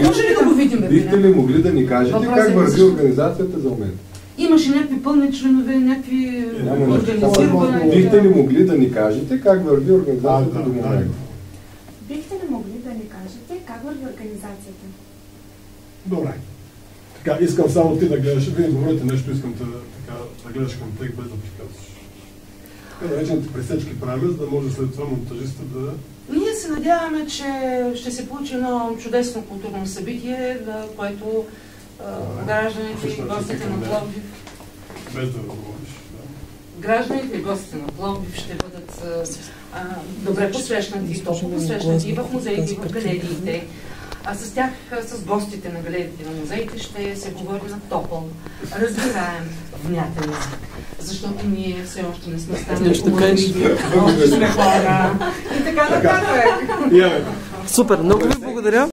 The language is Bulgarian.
Може ли да го видим? Бихте ли могли да ни кажете как върви организацията за момента? Имаше някакви пълни членове, някакви организирани. Бихте ли могли да ни кажете как върви организацията до момента? Бихте ли могли да ни кажете как върви организацията? Добре. Така, искам само ти да гледаш. Вие говорите нещо, искам да гледаш към тек без да приказваш. Така наречените пресечки правя, за да може след това монтажиста да... Ние се надяваме, че ще се получи едно чудесно културно събитие, на което гражданите и гостите на Пловдив... Без да говориш, да. Гражданите и гостите на Пловдив ще бъдат добре посрещнати, топло посрещнати и в музеите, и в галериите. А с тях, с гостите на галериите и на музеите ще се говори на топъл, разбираем, внятен език. Защото ние все още не сме станали уморили, още сме хора. И така нататък. Супер, много ви благодаря.